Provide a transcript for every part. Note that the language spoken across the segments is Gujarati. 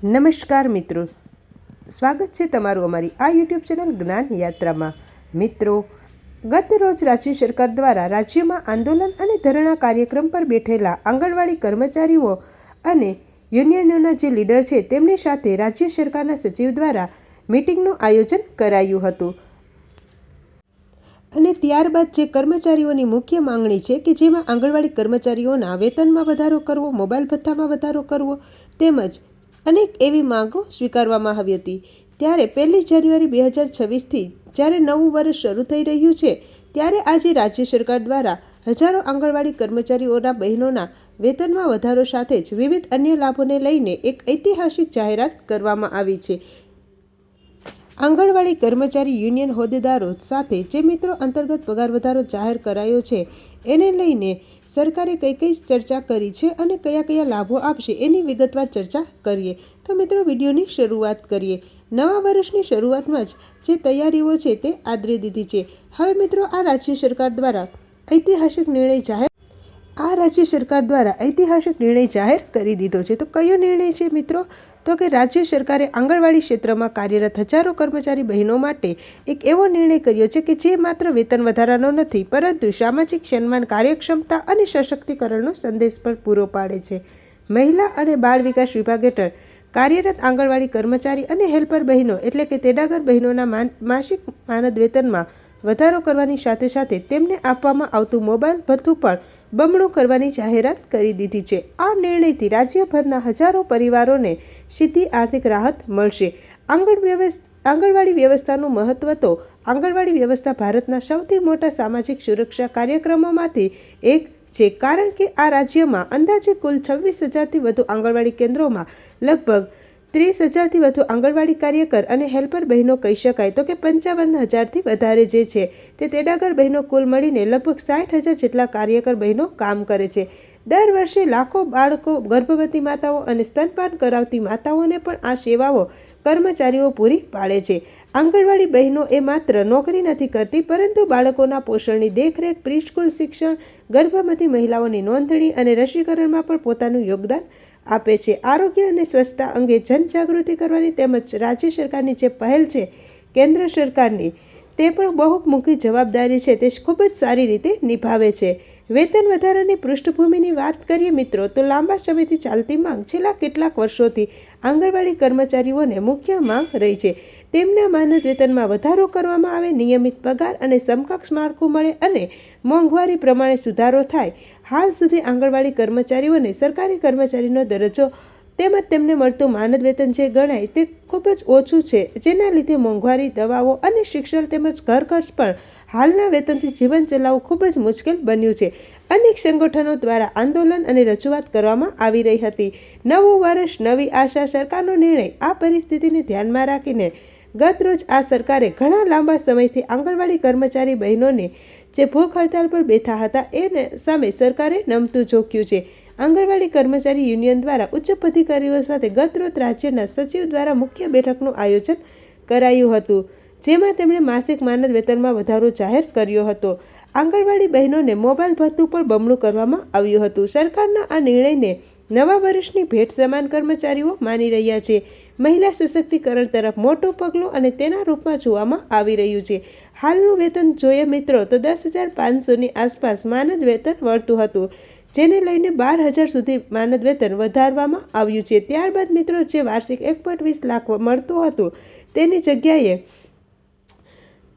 નમસ્કાર મિત્રો, સ્વાગત છે તમારું અમારી આ યુટ્યુબ ચેનલ જ્ઞાન યાત્રામાં। મિત્રો, ગત રોજ રાજ્ય સરકાર દ્વારા રાજ્યમાં આંદોલન અને ધરણા કાર્યક્રમ પર બેઠેલા આંગણવાડી કર્મચારીઓ અને યુનિયનોના જે લીડર છે તેમની સાથે રાજ્ય સરકારના સચિવ દ્વારા મિટિંગનું આયોજન કરાયું હતું અને ત્યારબાદ જે કર્મચારીઓની મુખ્ય માંગણી છે કે જેમાં આંગણવાડી કર્મચારીઓના વેતનમાં વધારો કરવો, મોબાઈલ ભથ્થામાં વધારો કરવો તેમજ અનેક એવી માંગો સ્વીકારવામાં આવી હતી। ત્યારે 1 જાન્યુઆરી 2026થી જ્યારે નવું વર્ષ શરૂ થઈ રહ્યું છે ત્યારે આજે રાજ્ય સરકાર દ્વારા હજારો આંગણવાડી કર્મચારીઓના બહેનોના વેતનમાં વધારો સાથે જ વિવિધ અન્ય લાભોને લઈને એક ઐતિહાસિક જાહેરાત કરવામાં આવી છે। આંગણવાડી કર્મચારી યુનિયન હોદ્દેદારો સાથે જે મિત્રો અંતર્ગત પગાર વધારો જાહેર કરાયો છે એને લઈને સરકારે કઈ ચર્ચા કરી છે અને કયા કયા લાભો આપશે એની વિગતવાર ચર્ચા કરીએ। તો મિત્રો, વિડીયોની શરૂઆત કરીએ। નવા વર્ષની શરૂઆતમાં જ જે તૈયારીઓ છે તે આદરી દીધી છે। હવે મિત્રો, આ રાજ્ય સરકાર દ્વારા ઐતિહાસિક નિર્ણય જાહેર કરી દીધો છે। તો કયો નિર્ણય છે મિત્રો? તો કે રાજ્ય સરકારે આંગણવાડી ક્ષેત્રમાં કાર્યરત હજારો કર્મચારી બહેનો માટે એક એવો નિર્ણય કર્યો છે કે જે માત્ર વેતન વધારાનો નથી પરંતુ સામાજિક સન્માન, કાર્યક્ષમતા અને સશક્તિકરણનો સંદેશ પણ પૂરો પાડે છે। મહિલા અને બાળ વિકાસ વિભાગ હેઠળ કાર્યરત આંગણવાડી કર્મચારી અને હેલ્પર બહેનો એટલે કે તેડાગર બહેનોના માસિક માનદ વેતનમાં વધારો કરવાની સાથે સાથે તેમને આપવામાં આવતું મોબાઈલ ભથ્થું પણ બમણું કરવાની જાહેરાત કરી દીધી છે। આ નિર્ણયથી રાજ્યભરના હજારો પરિવારોને સીધી આર્થિક રાહત મળશે। આંગણવાડી વ્યવસ્થાનું મહત્વ તો આંગણવાડી વ્યવસ્થા ભારતના સૌથી મોટા સામાજિક સુરક્ષા કાર્યક્રમોમાંથી એક છે, કારણ કે આ રાજ્યમાં અંદાજે કુલ 26,000થી વધુ આંગણવાડી કેન્દ્રોમાં લગભગ 30,000થી વધુ આંગણવાડી કાર્યકર અને હેલ્પર બહેનો કહી શકાય તો કે 55,000થી વધારે જે છે તે તેડાગર બહેનો કુલ મળીને લગભગ 60,000 જેટલા કાર્યકર બહેનો કામ કરે છે। દર વર્ષે લાખો બાળકો, ગર્ભવતી માતાઓ અને સ્તનપાન કરાવતી માતાઓને પણ આ સેવાઓ કર્મચારીઓ પૂરી પાડે છે। આંગણવાડી બહેનો એ માત્ર નોકરી નથી કરતી પરંતુ બાળકોના પોષણની દેખરેખ, પ્રીસ્કૂલ શિક્ષણ, ગર્ભવતી મહિલાઓની નોંધણી અને રસીકરણમાં પણ પોતાનું યોગદાન આપે છે। આરોગ્ય અને સ્વચ્છતા અંગે જનજાગૃતિ કરવાની તેમજ રાજ્ય સરકારની જે પહેલ છે કેન્દ્ર સરકારની તે પણ બહુમુખી જવાબદારી છે તે ખૂબ જ સારી રીતે નિભાવે છે। વેતન વધારાની પૃષ્ઠભૂમિની વાત કરીએ મિત્રો, તો લાંબા સમયથી ચાલતી માંગ છેલ્લા કેટલાક વર્ષોથી આંગણવાડી કર્મચારીઓને મુખ્ય માંગ રહી છે। તેમના માનદ વેતનમાં વધારો કરવામાં આવે, નિયમિત પગાર અને સમકક્ષ માળખું મળે અને મોંઘવારી પ્રમાણે સુધારો થાય। હાલ સુધી આંગણવાડી કર્મચારીઓને સરકારી કર્મચારીનો દરજ્જો તેમજ તેમને મળતું માનદ વેતન જે ગણાય તે ખૂબ જ ઓછું છે, જેના લીધે મોંઘવારી, દવાઓ અને શિક્ષણ તેમજ ઘર ખર્ચ પણ હાલના વેતનથી જીવન ચલાવવું ખૂબ જ મુશ્કેલ બન્યું છે। અનેક સંગઠનો દ્વારા આંદોલન અને રજૂઆત કરવામાં આવી રહી હતી। નવું વર્ષ, નવી આશા સરકારનો નિર્ણય આ પરિસ્થિતિને ધ્યાનમાં રાખીને ગત રોજ આ સરકારે ઘણા લાંબા સમયથી આંગણવાડી કર્મચારી બહેનોને જે ભૂખ હડતાલ પર બેઠા હતા એ સામે સરકારે નમતું ઝોક્યું છે। આંગણવાડી કર્મચારી યુનિયન દ્વારા ઉચ્ચ અધિકારીઓ સાથે ગત રોજ રાજ્યના સચિવ દ્વારા મુખ્ય બેઠકનું આયોજન કરાયું હતું, જેમાં તેમણે માસિક માનદ વેતનમાં વધારો જાહેર કર્યો હતો। આંગણવાડી બહેનોને મોબાઈલ ભથ્થું પણ બમણું કરવામાં આવ્યું હતું। સરકારના આ નિર્ણયને નવા વર્ષની ભેટ સમાન કર્મચારીઓ માની રહ્યા છે। મહિલા સશક્તિકરણ તરફ મોટું પગલું અને તેના રૂપમાં જોવામાં આવી રહ્યું છે। હાલનું વેતન જોઈએ મિત્રો તો 10,500ની આસપાસ માનદ વેતન મળતું હતું, જેને લઈને 12,000 સુધી માનદ વેતન વધારવામાં આવ્યું છે। ત્યારબાદ મિત્રો, જે વાર્ષિક 1.20 લાખ મળતું હતું તેની જગ્યાએ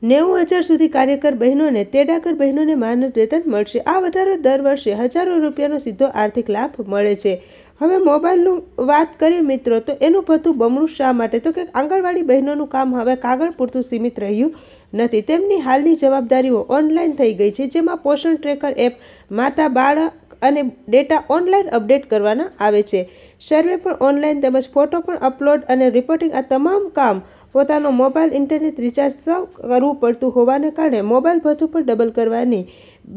90,000 સુધી કાર્યકર બહેનોને, તેડાગર બહેનોને માનદ વેતન મળશે। આ વધારો દર વર્ષે હજારો રૂપિયાનો સીધો આર્થિક લાભ મળે છે। હવે મોબાઈલનું વાત કરીએ મિત્રો, તો એનું ભથ્થું બમણું શા માટે? તો કે આંગણવાડી બહેનોનું કામ હવે કાગળ પૂરતું સીમિત રહ્યું નથી। તેમની હાલની જવાબદારીઓ ઓનલાઈન થઈ ગઈ છે, જેમાં પોષણ ટ્રેકર એપ, માતા બાળક અને ડેટા ઓનલાઈન અપડેટ કરવાના આવે છે। સર્વે પણ ઓનલાઈન તેમજ ફોટો પણ અપલોડ અને રિપોર્ટિંગ આ તમામ કામ પોતાનો મોબાઈલ, ઇન્ટરનેટ રિચાર્જ સૌ કરવું પડતું હોવાને કારણે મોબાઈલ ભથ્થું પણ ડબલ કરવાની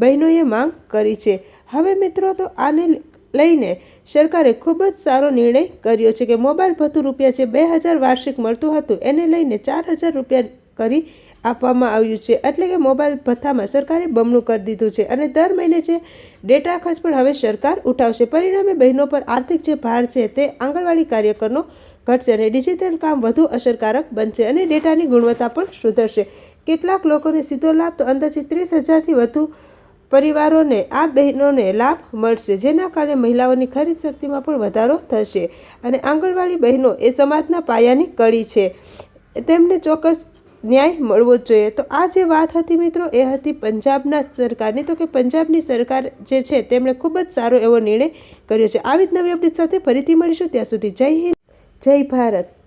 બહેનોએ માંગ કરી છે। હવે મિત્રો, તો આને લઈને સરકારે ખૂબ જ સારો નિર્ણય કર્યો છે કે મોબાઈલ ભથ્થું રૂપિયા જે 2,000 વાર્ષિક મળતું હતું એને લઈને 4,000 રૂપિયા કરી આપવામાં આવ્યું છે, એટલે કે મોબાઈલ ભથ્થામાં સરકારે બમણું કરી દીધું છે અને દર મહિને જે ડેટા ખર્ચ પણ હવે સરકાર ઉઠાવશે. પરિણામે બહેનો પર આર્થિક જે ભાર છે તે આંગણવાડી કાર્યકરનો ઘટશે અને ડિજિટલ કામ વધુ અસરકારક બનશે અને ડેટાની ગુણવત્તા પણ સુધરશે. કેટલાક લોકોને સીધો લાભ તો અંદાજે 30,000થી વધુ પરિવારોને આ બહેનોને લાભ મળશે, જેના કારણે મહિલાઓની ખરીદ શક્તિમાં પણ વધારો થશે અને આંગણવાડી બહેનો એ સમાજના પાયાની કડી છે, તેમને ચોક્કસ ન્યાય મળવો જ જોઈએ. તો આ જે વાત હતી મિત્રો એ હતી પંજાબના સરકારની. તો કે પંજાબની સરકાર જે છે તેમણે ખૂબ જ સારો એવો નિર્ણય કર્યો છે. આવી જ નવી અપડેટ સાથે ફરીથી મળીશું. ત્યાં સુધી જય હિન્દ, જય ભારત.